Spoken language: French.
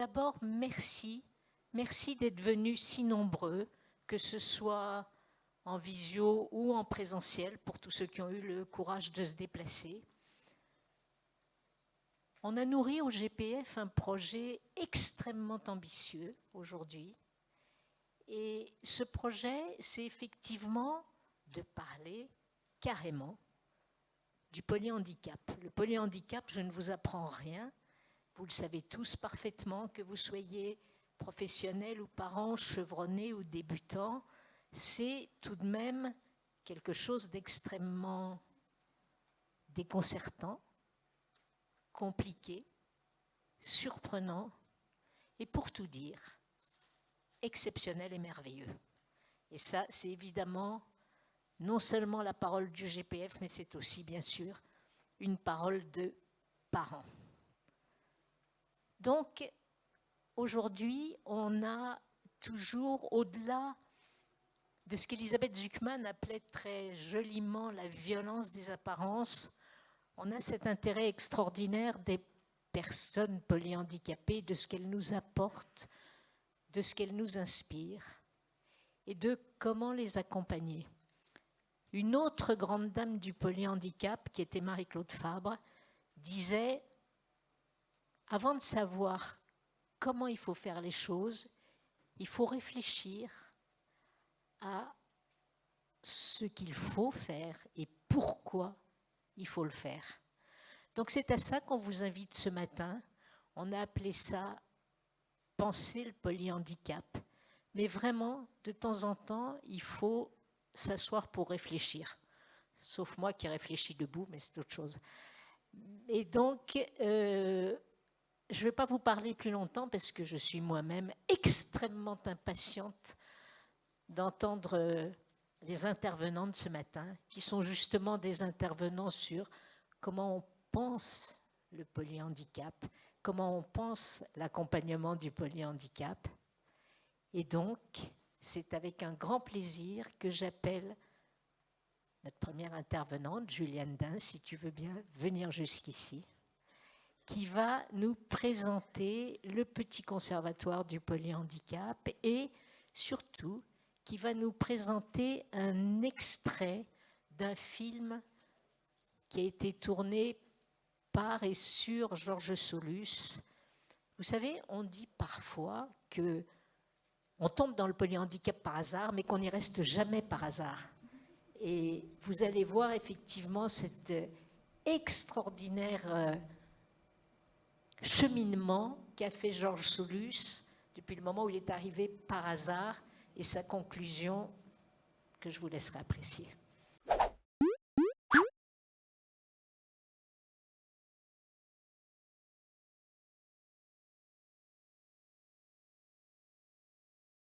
d'abord, merci. Merci d'être venus si nombreux, que ce soit en visio ou en présentiel, pour tous ceux qui ont eu le courage de se déplacer. On a nourri au GPF un projet extrêmement ambitieux aujourd'hui. Et ce projet, c'est effectivement de parler carrément du polyhandicap. Le polyhandicap, je ne vous apprends rien. Vous le savez tous parfaitement, que vous soyez professionnels ou parents, chevronnés ou débutants, c'est tout de même quelque chose d'extrêmement déconcertant, compliqué, surprenant et pour tout dire, exceptionnel et merveilleux. Et ça, c'est évidemment non seulement la parole du GPF, mais c'est aussi, bien sûr, une parole de parents. Donc, aujourd'hui, on a toujours, au-delà de ce qu'Elisabeth Zuckman appelait très joliment la violence des apparences, on a cet intérêt extraordinaire des personnes polyhandicapées, de ce qu'elles nous apportent, de ce qu'elles nous inspirent et de comment les accompagner. Une autre grande dame du polyhandicap, qui était Marie-Claude Fabre, disait « Avant de savoir comment il faut faire les choses, il faut réfléchir à ce qu'il faut faire et pourquoi il faut le faire. » Donc c'est à ça qu'on vous invite ce matin. On a appelé ça « Penser le polyhandicap ». Mais vraiment, de temps en temps, il faut s'asseoir pour réfléchir. Sauf moi qui réfléchis debout, mais c'est autre chose. Et donc, je ne vais pas vous parler plus longtemps parce que je suis moi-même extrêmement impatiente d'entendre les intervenants de ce matin, qui sont justement des intervenants sur comment on pense le polyhandicap, comment on pense l'accompagnement du polyhandicap. Et donc, c'est avec un grand plaisir que j'appelle notre première intervenante, Juliane Dain, si tu veux bien venir jusqu'ici, qui va nous présenter le Petit Conservatoire du polyhandicap et surtout qui va nous présenter un extrait d'un film qui a été tourné par et sur Georges Solus. Vous savez, on dit parfois qu'on tombe dans le polyhandicap par hasard, mais qu'on n'y reste jamais par hasard. Et vous allez voir effectivement cet extraordinaire cheminement qu'a fait Georges Solus depuis le moment où il est arrivé par hasard et sa conclusion que je vous laisserai apprécier.